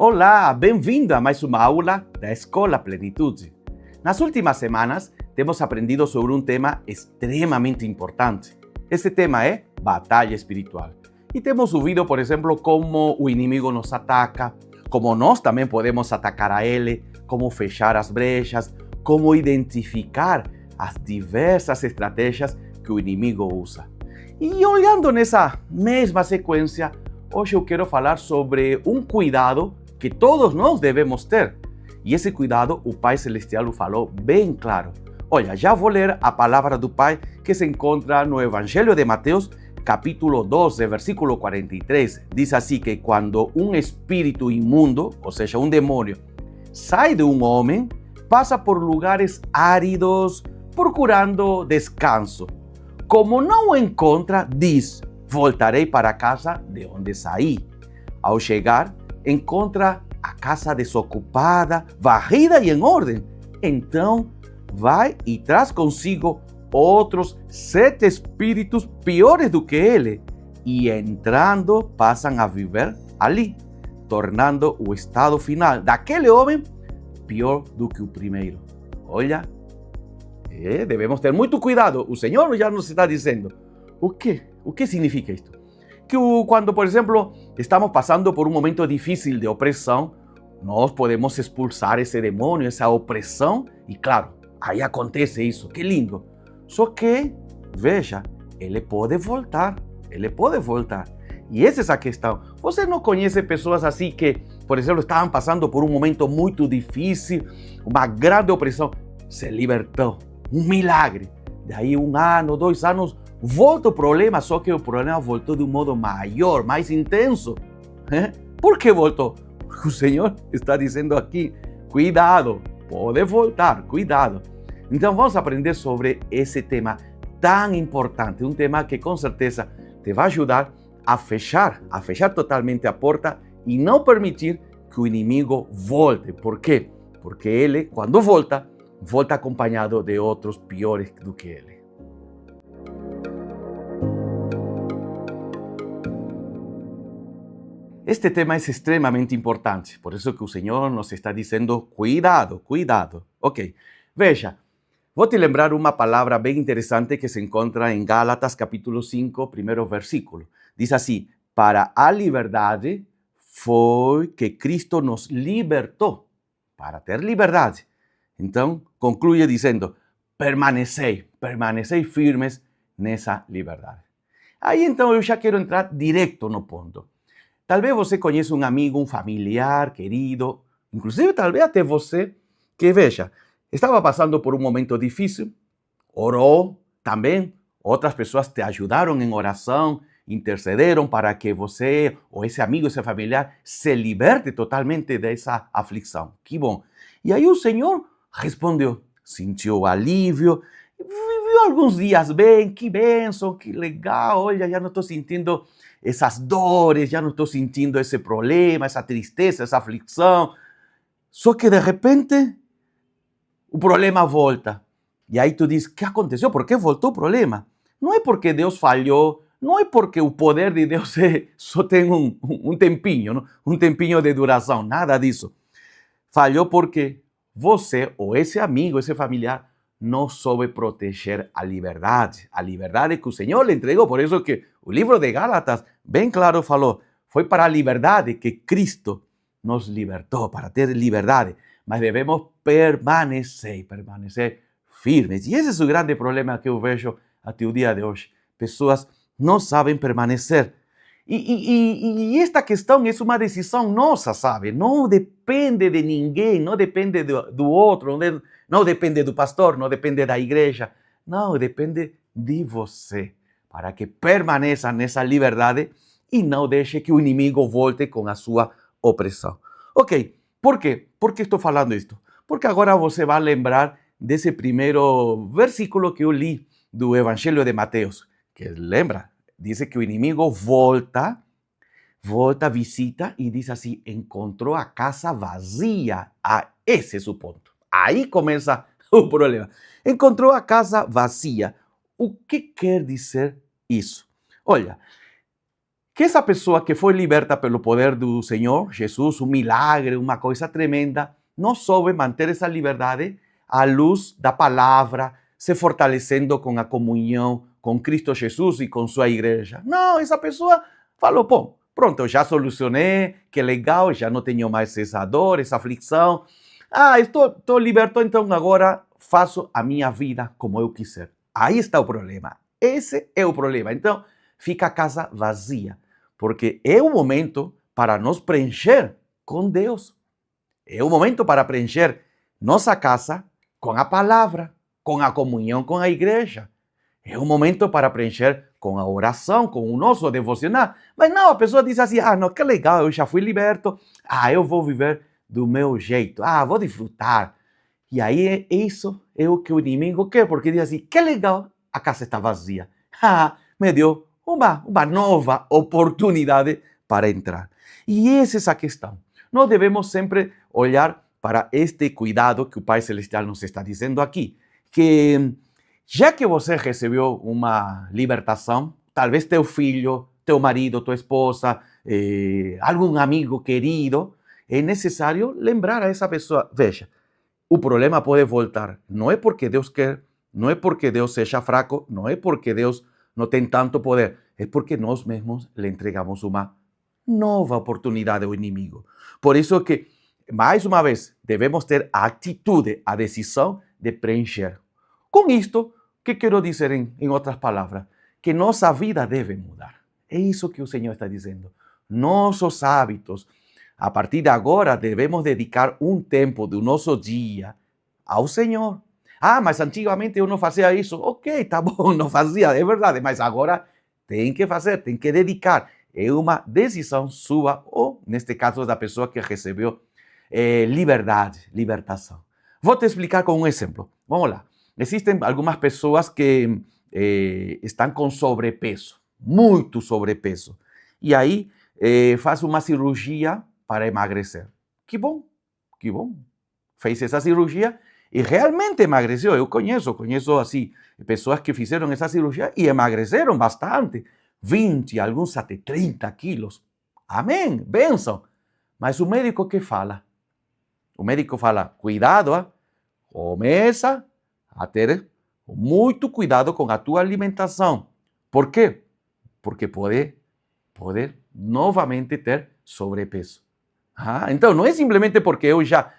Olá, bem-vindo a mais uma aula da Escola Plenitude. Nas últimas semanas, temos aprendido sobre um tema extremamente importante. Esse tema é batalha espiritual. E temos ouvido, por exemplo, como o inimigo nos ataca, como nós também podemos atacar a ele, como fechar as brechas, como identificar as diversas estratégias que o inimigo usa. E olhando nessa mesma sequência, hoje eu quero falar sobre um cuidado que todos nós devemos ter. E esse cuidado o Pai Celestial o falou bem claro. Olha, já vou ler a palavra do Pai que se encontra no Evangelho de Mateus, capítulo 12, versículo 43. Diz assim que quando um espírito imundo, ou seja, um demônio, sai de um homem, passa por lugares áridos, procurando descanso. Como não o encontra, diz: voltarei para a casa de onde saí. Ao chegar, encontra a casa desocupada, varrida e em ordem. Então, vai e traz consigo outros 7 espíritos piores do que ele, e entrando, passam a viver ali, tornando o estado final daquele homem pior do que o primeiro. Olha, devemos ter muito cuidado. O Senhor já nos está dizendo. O que significa isto? Que quando, por exemplo, estamos passando por um momento difícil de opressão, nós podemos expulsar esse demônio, essa opressão, e claro, aí acontece isso, que lindo. Só que, veja, ele pode voltar. E essa é a questão. Você não conhece pessoas assim que, por exemplo, estavam passando por um momento muito difícil, uma grande opressão, se libertou, um milagre. Daí 1 ano, 2 anos, volta o problema, só que o problema voltou de um modo maior, mais intenso. Por que voltou? Porque o Senhor está dizendo aqui, cuidado, pode voltar, cuidado. Então vamos aprender sobre esse tema tão importante, um tema que com certeza te vai ajudar a fechar totalmente a porta e não permitir que o inimigo volte. Por quê? Porque ele, quando volta acompanhado de outros piores do que ele. Este tema é extremamente importante, por isso que o Senhor nos está dizendo cuidado. Ok, veja, vou te lembrar uma palavra bem interessante que se encontra em Gálatas capítulo 5, primeiro versículo. Diz assim: para a liberdade foi que Cristo nos libertou, para ter liberdade. Então, conclui dizendo: permanecei firmes nessa liberdade. Aí então eu já quero entrar direto no ponto. Talvez você conheça um amigo, um familiar querido, inclusive talvez até você, que veja, estava passando por um momento difícil, orou também, outras pessoas te ajudaram em oração, intercederam para que você ou esse amigo, esse familiar, se liberte totalmente dessa aflição. Que bom. E aí o Senhor respondeu, sentiu alívio, viveu alguns dias bem, que bênção, que legal, olha, já não estou sentindo essas dores, já não estou sentindo esse problema, essa tristeza, essa aflição. Só que de repente o problema volta. E aí tu diz, o que aconteceu? Por que voltou o problema? Não é porque Deus falhou, não é porque o poder de Deus só tem um tempinho, um tempinho de duração, nada disso. Falhou porque você ou esse amigo, esse familiar, não soube proteger a liberdade que o Senhor lhe entregou. Por isso que o livro de Gálatas, bem claro, falou, foi para a liberdade que Cristo nos libertou, para ter liberdade. Mas devemos permanecer firmes. E esse é o grande problema que eu vejo até o dia de hoje. Pessoas não sabem permanecer. E esta questão é uma decisão nossa, sabe? Não depende de ninguém, não depende do outro, não depende do pastor, não depende da igreja. Não, depende de você, para que permaneça nessa liberdade e não deixe que o inimigo volte com a sua opressão. Ok, por quê? Por que estou falando isto? Porque agora você vai lembrar desse primeiro versículo que eu li do Evangelho de Mateus, que lembra? Diz que o inimigo volta, visita e diz assim, encontrou a casa vazia. Esse é o ponto. Aí começa o problema. Encontrou a casa vazia. O que quer dizer isso? Olha, que essa pessoa que foi liberta pelo poder do Senhor Jesus, um milagre, uma coisa tremenda, não soube manter essa liberdade à luz da palavra, se fortalecendo com a comunhão com Cristo Jesus e com sua igreja. Não, essa pessoa falou, bom, pronto, eu já solucionei, que legal, já não tenho mais essa dor, essa aflição. Estou liberto, então agora faço a minha vida como eu quiser. Aí está o problema. Esse é o problema. Então, fica a casa vazia, porque é o momento para nos preencher com Deus. É o momento para preencher nossa casa com a palavra, com a comunhão com a igreja. É o momento para preencher com a oração, com o nosso devocional. Mas não, a pessoa diz assim, não, que legal, eu já fui liberto. Eu vou viver do meu jeito. Vou desfrutar. E aí, isso é o que o inimigo quer, porque diz assim, que legal, a casa está vazia. Me deu uma nova oportunidade para entrar. E essa é a questão. Nós devemos sempre olhar para este cuidado que o Pai Celestial nos está dizendo aqui, que já que você recebeu uma libertação, talvez teu filho, teu marido, tua esposa, algum amigo querido, é necessário lembrar a essa pessoa, veja, o problema pode voltar. Não é porque Deus quer, não é porque Deus seja fraco, não é porque Deus não tem tanto poder, é porque nós mesmos lhe entregamos uma nova oportunidade ao inimigo. Por isso que, mais uma vez, devemos ter a atitude, a decisão de preencher. Com isto, o que quero dizer em outras palavras? Que nossa vida deve mudar. É isso que o Senhor está dizendo. Nossos hábitos, a partir de agora, devemos dedicar um tempo do nosso dia ao Senhor. Mas antigamente eu não fazia isso. Ok, tá bom, não fazia, é verdade, mas agora tem que fazer, tem que dedicar. É uma decisão sua, ou neste caso da pessoa que recebeu libertação. Vou te explicar com um exemplo. Vamos lá. Existem algumas pessoas que estão com sobrepeso, muito sobrepeso. E aí faz uma cirurgia para emagrecer. Que bom, que bom. Fez essa cirurgia e realmente emagreceu. Eu conheço assim, pessoas que fizeram essa cirurgia e emagreceram bastante. 20, alguns até 30 quilos. Amém, bênção. Mas o médico que fala? O médico fala, cuidado, começa a ter muito cuidado com a tua alimentação. Por quê? Porque pode novamente ter sobrepeso. Então, não é simplesmente porque eu já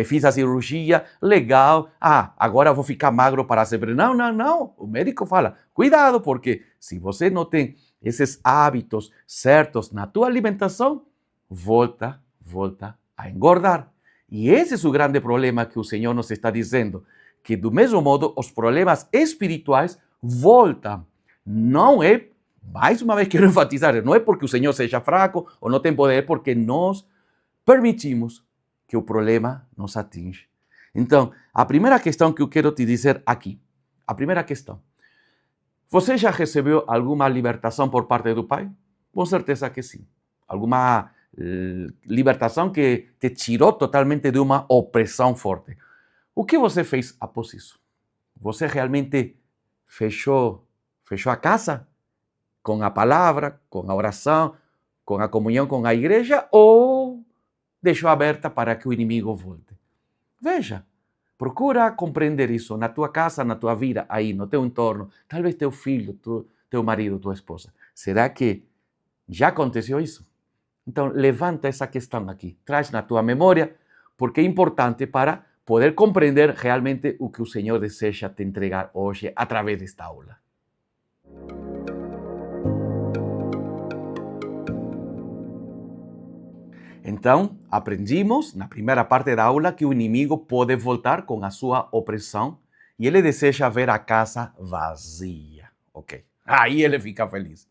fiz a cirurgia, legal, agora vou ficar magro para sempre. Não, não, não. O médico fala, cuidado, porque se você não tem esses hábitos certos na tua alimentação, volta a engordar. E esse é o grande problema que o Senhor nos está dizendo, que do mesmo modo os problemas espirituais voltam. Não é, mais uma vez quero enfatizar, não é porque o Senhor seja fraco ou não tem poder, é porque nós permitimos que o problema nos atinja. Então, a primeira questão que eu quero te dizer aqui, a primeira questão, você já recebeu alguma libertação por parte do Pai? Com certeza que sim. Alguma libertação que te tirou totalmente de uma opressão forte. O que você fez após isso? Você realmente fechou a casa com a palavra, com a oração, com a comunhão com a igreja ou deixou aberta para que o inimigo volte? Veja, procura compreender isso na tua casa, na tua vida, aí, no teu entorno. Talvez teu filho, teu marido, tua esposa. Será que já aconteceu isso? Então, levanta essa questão aqui. Traz na tua memória, porque é importante para poder compreender realmente o que o Senhor deseja te entregar hoje através desta aula. Então, aprendimos na primeira parte da aula que o inimigo pode voltar com a sua opressão e ele deseja ver a casa vazia. Ok. Aí ele fica feliz.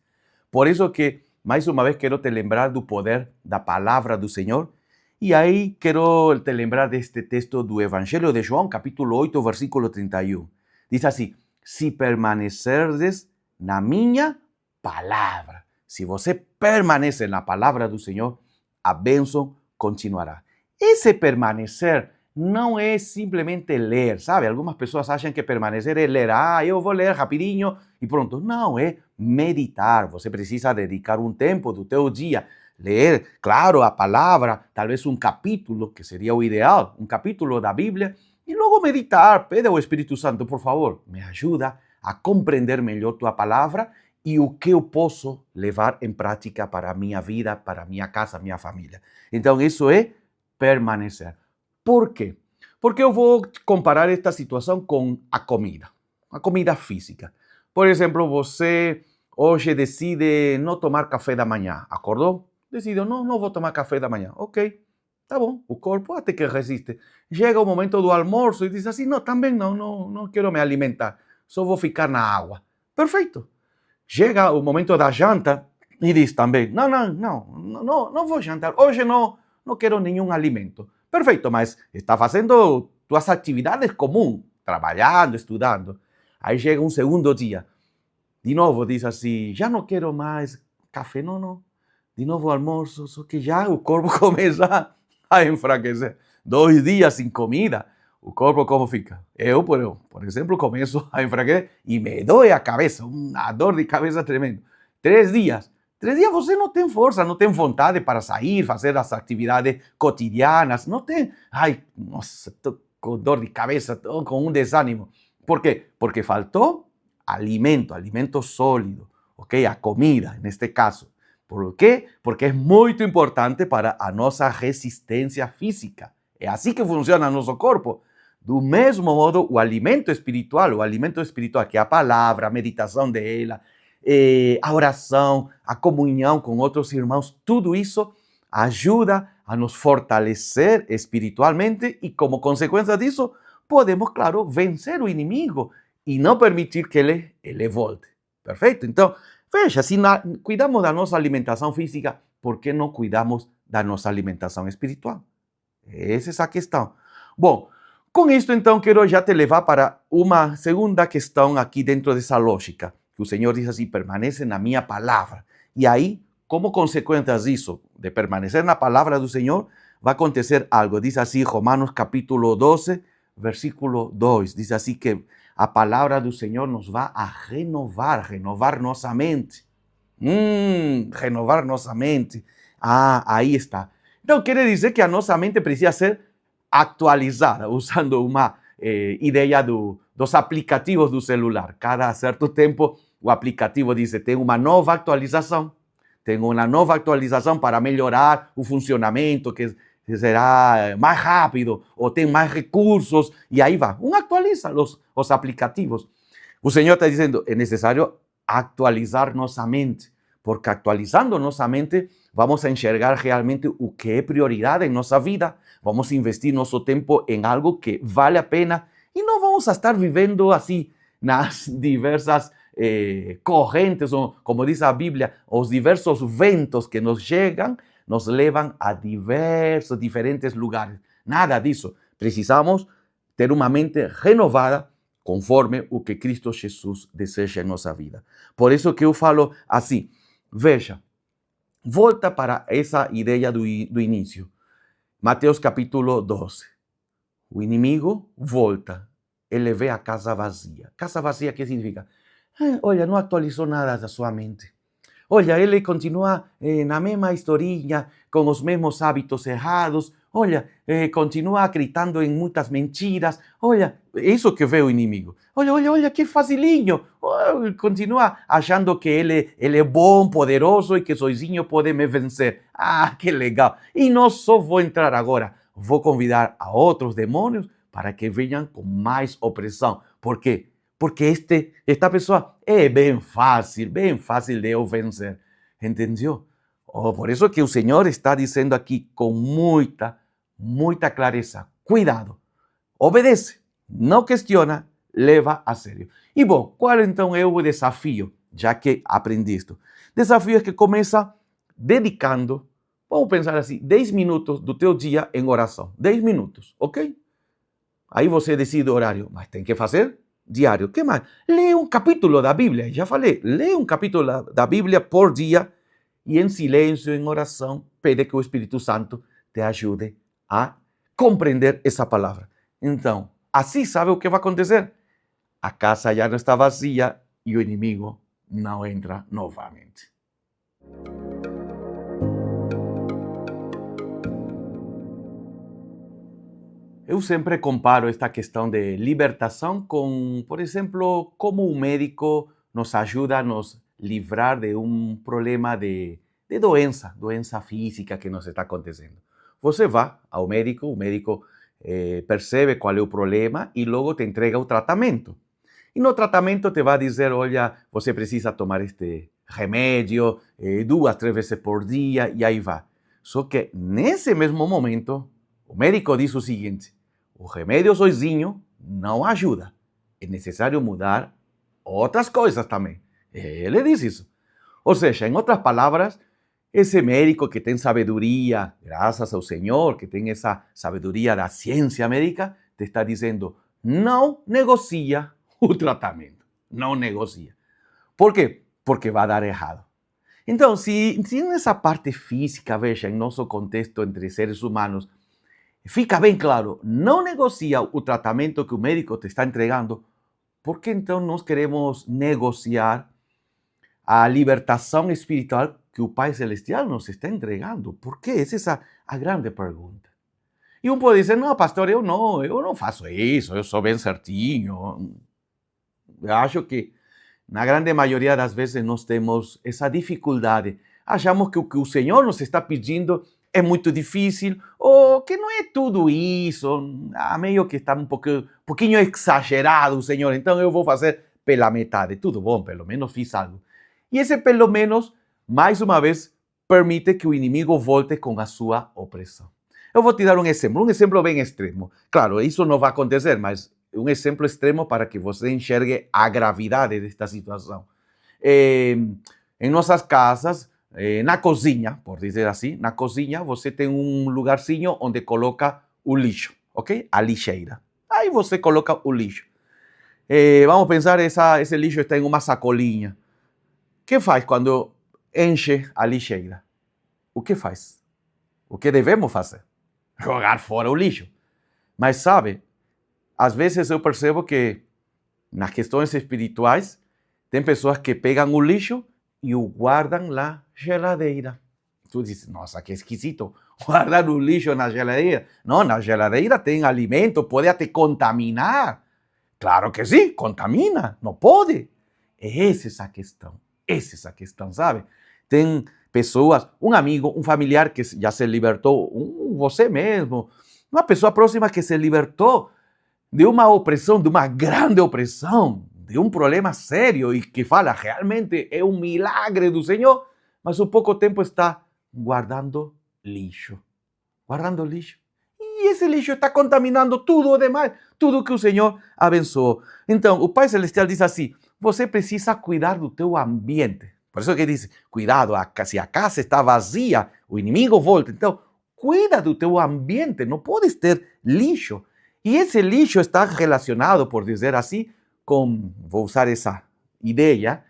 Por isso que, mais uma vez, quero te lembrar do poder da palavra do Senhor. E aí quero te lembrar deste texto do Evangelho de João, capítulo 8, versículo 31. Diz assim, se permanecerdes na minha palavra. Se você permanece na palavra do Senhor, a bênção continuará. Esse permanecer não é simplesmente ler, sabe? Algumas pessoas acham que permanecer é ler. Ah, eu vou ler rapidinho e pronto. Não, é meditar. Você precisa dedicar um tempo do teu dia. Ler, claro, a palavra, talvez um capítulo, que seria o ideal, um capítulo da Bíblia, e logo meditar. Pede ao Espírito Santo, por favor, me ajuda a compreender melhor tua palavra e o que eu posso levar em prática para a minha vida, para a minha casa, minha família. Então, isso é permanecer. Por quê? Porque eu vou comparar esta situação com a comida física. Por exemplo, você hoje decide não tomar café da manhã, acordou? Decide, não vou tomar café da manhã. Ok, tá bom, o corpo até que resiste. Chega o momento do almoço e diz assim, não, também não quero me alimentar, só vou ficar na água. Perfeito. Chega o momento da janta e diz também, não vou jantar, hoje não quero nenhum alimento. Perfeito, mas está fazendo tuas atividades comuns, trabalhando, estudando. Aí chega um segundo dia, de novo diz assim, já não quero mais café, não. De novo almoço, só que já o corpo começa a enfraquecer. 2 dias sem comida, o corpo como fica? Eu, por exemplo, começo a enfraquecer e me dói a cabeça, uma dor de cabeça tremenda. 3 dias. 3 dias você não tem força, não tem vontade para sair, fazer as atividades cotidianas, não tem. Ai, nossa, estou com dor de cabeça, estou com um desânimo. Por quê? Porque faltou alimento sólido, ok? A comida, neste caso. Por quê? Porque é muito importante para a nossa resistência física. É assim que funciona nosso corpo. Do mesmo modo, o alimento espiritual, que é a palavra, a meditação dela, a oração, a comunhão com outros irmãos, tudo isso ajuda a nos fortalecer espiritualmente e, como consequência disso, podemos, claro, vencer o inimigo e não permitir que ele volte. Perfeito? Então, veja, se cuidamos da nossa alimentação física, por que não cuidamos da nossa alimentação espiritual? Essa é a questão. Bom, com isso, então, quero já te levar para uma segunda questão aqui dentro dessa lógica, que o Senhor diz assim, permanece na minha palavra. E aí, como consequência disso, de permanecer na palavra do Senhor, vai acontecer algo. Diz assim, Romanos capítulo 12, versículo 2, diz assim que a palavra do Senhor nos vai a renovar nossa mente. Renovar nossa mente. Ah, aí está. Então, quer dizer que a nossa mente precisa ser atualizada, usando uma ideia dos aplicativos do celular. Cada certo tempo, o aplicativo diz, tem uma nova atualização. Tem uma nova atualização para melhorar o funcionamento, que será mais rápido, ou tem mais recursos, e aí vai. Atualiza os aplicativos. O Senhor está dizendo, é necessário atualizar nossa mente, porque atualizando nossa mente, vamos a enxergar realmente o que é prioridade em nossa vida, vamos investir nosso tempo em algo que vale a pena e não vamos a estar vivendo assim nas diversas correntes, ou, como diz a Bíblia, os diversos ventos que nos chegam, nos levam a diferentes lugares. Nada disso. Precisamos ter uma mente renovada conforme o que Cristo Jesus deseja em nossa vida. Por isso que eu falo assim, veja, volta para essa ideia do início. Mateus capítulo 12. O inimigo volta. Ele vê a casa vazia. Casa vazia, que significa? Olha, não atualizou nada da sua mente. Olha, ele continua na mesma historinha, com os mesmos hábitos errados. Olha, continua acreditando em muitas mentiras. Olha, isso que vê o inimigo. Olha, que facilinho. Continua achando que ele é bom, poderoso e que sozinho pode me vencer. Ah, que legal. E não só vou entrar agora, vou convidar a outros demônios para que venham com mais opressão. Por quê? Porque esta pessoa é bem fácil de eu vencer. Entendeu? Por isso que o Senhor está dizendo aqui com muita clareza. Cuidado. Obedece. Não questiona. Leva a sério. E bom, qual então é o desafio? Já que aprendi isto. Desafio é que começa dedicando, vamos pensar assim, 10 minutos do teu dia em oração. 10 minutos, ok? Aí você decide o horário, mas tem que fazer diário. O que mais? Lê um capítulo da Bíblia. Já falei, lê um capítulo da Bíblia por dia e em silêncio, em oração, pede que o Espírito Santo te ajude a compreender essa palavra. Então, assim sabe o que vai acontecer? A casa já não está vazia e o inimigo não entra novamente. Eu sempre comparo esta questão de libertação com, por exemplo, como um médico nos ajuda a nos livrar de um problema de doença física que nos está acontecendo. Você vai ao médico, o médico percebe qual é o problema e logo te entrega o tratamento. E no tratamento te vai dizer, olha, você precisa tomar este remédio 2, 3 vezes por dia e aí vai. Só que nesse mesmo momento, o médico diz o seguinte, o remédio sozinho não ajuda. É necessário mudar outras coisas também. Ele diz isso. Ou seja, em outras palavras, esse médico que tem sabedoria, graças ao Senhor, que tem essa sabedoria da ciência médica, te está dizendo, não negocia o tratamento. Não negocia. Por quê? Porque vai dar errado. Então, se nessa parte física, veja, em nosso contexto entre seres humanos, fica bem claro, não negocia o tratamento que o médico te está entregando, por que então nós queremos negociar a libertação espiritual que o Pai Celestial nos está entregando? Por quê? Essa é a grande pergunta. E um pode dizer, não, pastor, eu não faço isso, eu sou bem certinho. Eu acho que na grande maioria das vezes nós temos essa dificuldade. Achamos que o que o Senhor nos está pedindo é muito difícil, ou que não é tudo isso, meio que está um pouquinho exagerado o Senhor, então eu vou fazer pela metade. Tudo bom, pelo menos fiz algo. E esse pelo menos, mais uma vez, permite que o inimigo volte com a sua opressão. Eu vou te dar um exemplo bem extremo. Claro, isso não vai acontecer, mas um exemplo extremo para que você enxergue a gravidade desta situação. Em nossas casas, na cozinha, por dizer assim, na cozinha você tem um lugarzinho onde coloca o lixo, ok? A lixeira. Aí você coloca o lixo. Vamos pensar, esse lixo está em uma sacolinha. O que faz quando enche a lixeira? O que faz? O que devemos fazer? Jogar fora o lixo. Mas sabe, às vezes eu percebo que nas questões espirituais tem pessoas que pegam o lixo e o guardam na geladeira. Tu dices, nossa, que esquisito, guardar o lixo na geladeira. Não, na geladeira tem alimento, pode até contaminar. Claro que sim, contamina, não pode. Essa é essa questão, sabe? Tem pessoas, um amigo, um familiar que já se libertou, você mesmo, uma pessoa próxima que se libertou de uma opressão, de uma grande opressão, de um problema sério e que fala, realmente é um milagre do Senhor, mas há pouco tempo está guardando lixo. Guardando lixo. E esse lixo está contaminando tudo o demais, tudo que o Senhor abençoou. Então, o Pai Celestial diz assim, você precisa cuidar do teu ambiente. Por isso que diz, cuidado, se a casa está vazia, o inimigo volta. Então, cuida do teu ambiente, não podes ter lixo. E esse lixo está relacionado, por dizer assim, com, vou usar essa ideia,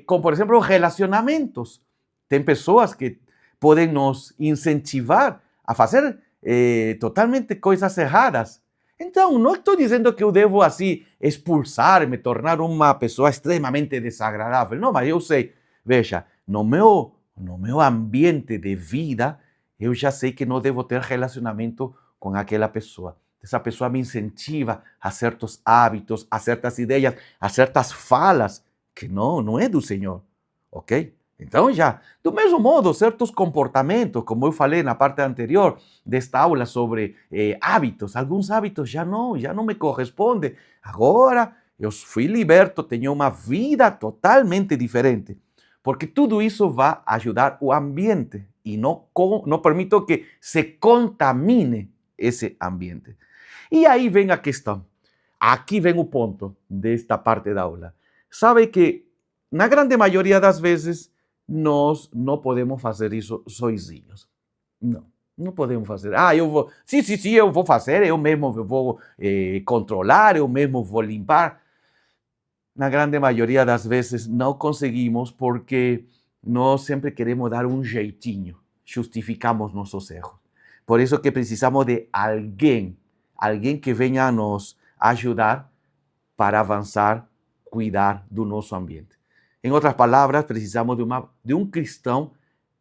com, por exemplo, relacionamentos. Tem pessoas que podem nos incentivar a fazer totalmente coisas erradas. Então, não estou dizendo que eu devo, assim, expulsar, me tornar uma pessoa extremamente desagradável. Não, mas eu sei, veja, no meu ambiente de vida, eu já sei que não devo ter relacionamento com aquela pessoa. Essa pessoa me incentiva a certos hábitos, a certas ideias, a certas falas que não é do Senhor, ok? Então já, do mesmo modo, certos comportamentos, como eu falei na parte anterior desta aula sobre hábitos, alguns hábitos já não me correspondem. Agora eu fui liberto, tenho uma vida totalmente diferente, porque tudo isso vai ajudar o ambiente e não permito que se contamine esse ambiente. E aí vem a questão, aqui vem o ponto desta parte da aula. Sabe que, na grande maioria das vezes, nós não podemos fazer isso sozinhos. Não podemos fazer. Eu vou, sim, eu vou fazer, eu mesmo vou controlar, eu mesmo vou limpar. Na grande maioria das vezes não conseguimos porque nós sempre queremos dar um jeitinho, justificamos nossos erros. Por isso que precisamos de alguém que venha a nos ajudar para avançar, cuidar do nosso ambiente. Em outras palavras, precisamos de um cristão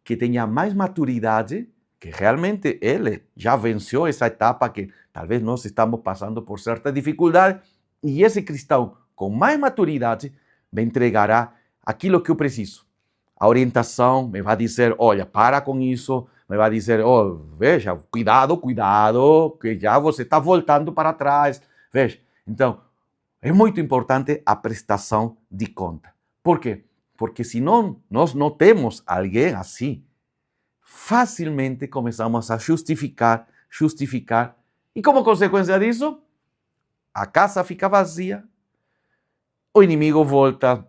que tenha mais maturidade, que realmente ele já venceu essa etapa que talvez nós estamos passando por certa dificuldade, e esse cristão com mais maturidade me entregará aquilo que eu preciso. A orientação me vai dizer, olha, para com isso, me vai dizer, oh, veja, cuidado, que já você está voltando para trás. Veja, então, é muito importante a prestação de conta. Por quê? Porque se nós não temos alguém assim, facilmente começamos a justificar, e como consequência disso, a casa fica vazia, o inimigo volta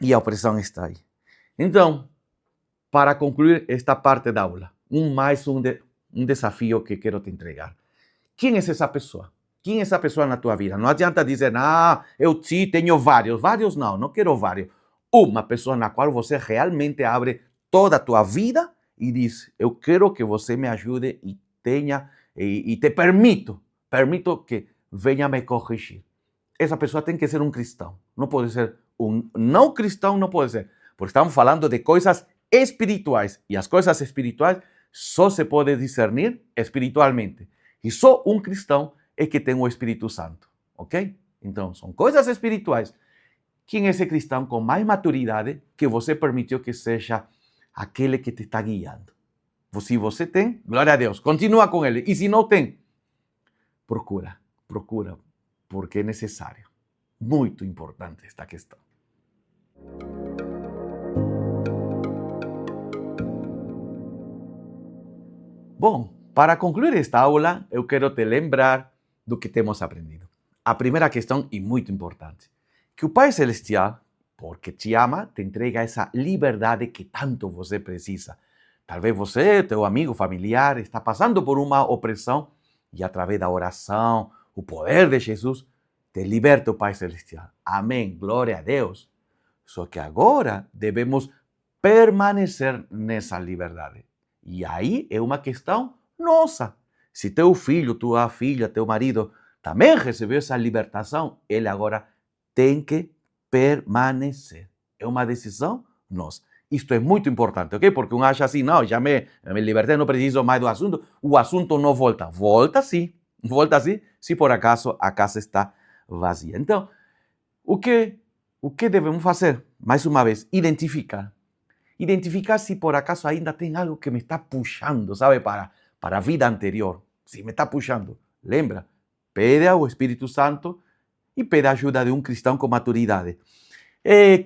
e a opressão está aí. Então, para concluir esta parte da aula, um desafio que quero te entregar. Quem é essa pessoa? Quem é essa pessoa na tua vida? Não adianta dizer, eu sim tenho vários. Vários não quero vários. Uma pessoa na qual você realmente abre toda a tua vida e diz, eu quero que você me ajude e te permito que venha me corrigir. Essa pessoa tem que ser um cristão. Não pode ser um não cristão, não pode ser. Porque estamos falando de coisas espirituais. E as coisas espirituais só se pode discernir espiritualmente. E só um cristão é que tem o Espírito Santo. Ok? Então, são coisas espirituais. Quem é esse cristão com mais maturidade que você permitiu que seja aquele que te está guiando? Se você tem, glória a Deus, continua com ele. E se não tem, procura, porque é necessário. Muito importante esta questão. Bom, para concluir esta aula, eu quero te lembrar do que temos aprendido. A primeira questão, e muito importante, que o Pai Celestial, porque te ama, te entrega essa liberdade que tanto você precisa. Talvez você, teu amigo, familiar, está passando por uma opressão e através da oração, o poder de Jesus, te liberta o Pai Celestial. Amém, glória a Deus. Só que agora devemos permanecer nessa liberdade. E aí é uma questão nossa. Se teu filho, tua filha, teu marido também recebeu essa libertação, ele agora tem que permanecer. É uma decisão nossa. Isto é muito importante, ok? Porque um acha assim, não, já me libertei, não preciso mais do assunto. O assunto não volta. Volta sim, se por acaso a casa está vazia. Então, o que devemos fazer? Mais uma vez, identificar se por acaso ainda tem algo que me está puxando, sabe, para a vida anterior. Se me está puxando, lembra, pede ao Espírito Santo e pede a ajuda de um cristão com maturidade.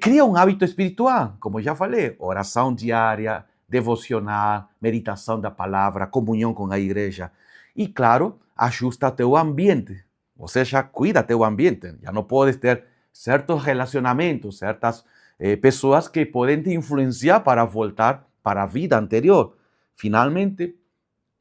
Cria um hábito espiritual, como já falei, oração diária, devocional, meditação da palavra, comunhão com a igreja. E, claro, ajusta teu ambiente, ou seja, cuida teu ambiente. Já não podes ter certos relacionamentos, certas pessoas que podem te influenciar para voltar para a vida anterior. Finalmente,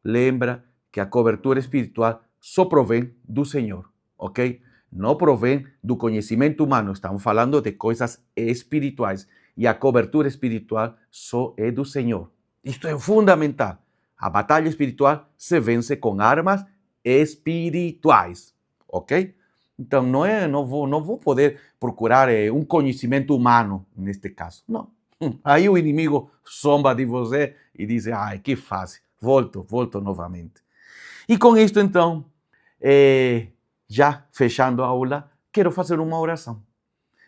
lembra que a cobertura espiritual só provém do Senhor, ok? Não provém do conhecimento humano. Estamos falando de coisas espirituais. E a cobertura espiritual só é do Senhor. Isto é fundamental. A batalha espiritual se vence com armas espirituais, ok? Então, não vou poder procurar um conhecimento humano neste caso. Não. Aí o inimigo zomba de você e diz, ai, que fácil, volto novamente. E com isto, então, já fechando a aula, quero fazer uma oração.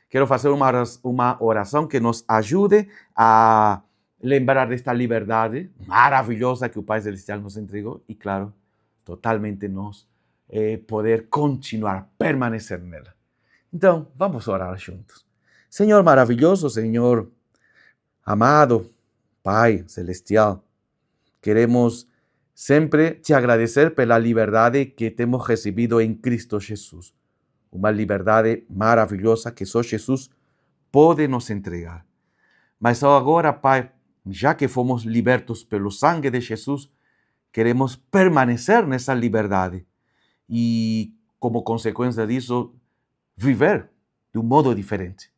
Quero fazer uma oração que nos ajude a lembrar desta liberdade maravilhosa que o Pai Celestial nos entregou e, claro, totalmente nós poder continuar, permanecer nela. Então, vamos orar juntos. Senhor maravilhoso, Senhor amado, Pai Celestial, queremos sempre te agradecer pela liberdade que temos recebido em Cristo Jesus. Uma liberdade maravilhosa que só Jesus pode nos entregar. Mas agora, Pai, já que fomos libertos pelo sangue de Jesus, queremos permanecer nessa liberdade e, como consequência disso, viver de um modo diferente,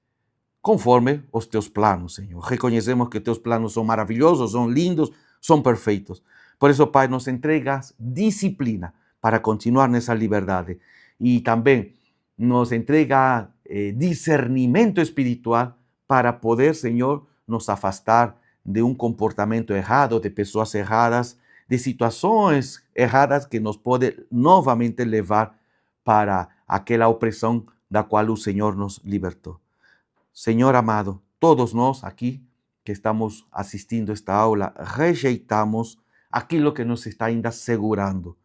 conforme os teus planos, Senhor. Reconhecemos que teus planos são maravilhosos, são lindos, são perfeitos. Por eso, Pai, nos entregas disciplina para continuar nessa liberdade. E também nos entrega discernimento espiritual para poder, Senhor, nos afastar de um comportamento errado, de pessoas erradas, de situações erradas que nos pode novamente levar para aquela opressão da qual o Senhor nos libertou. Senhor amado, todos nós aqui que estamos assistindo esta aula, rejeitamos aquilo que nos está ainda segurando.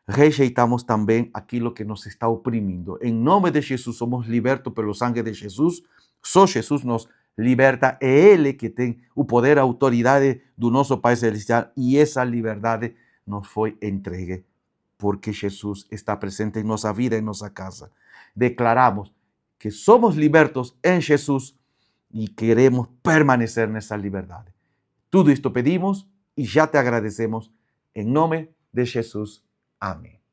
Rejeitamos também aquilo que nos está oprimindo. Em nome de Jesus, somos libertos pelo sangue de Jesus. Só Jesus nos liberta. É Ele que tem o poder, a autoridade do nosso Pai Celestial. E essa liberdade nos foi entregue porque Jesus está presente em nossa vida, em nossa casa. Declaramos que somos libertos em Jesus e queremos permanecer nessa liberdade. Tudo isto pedimos e já te agradecemos em nome de Jesus. Amém.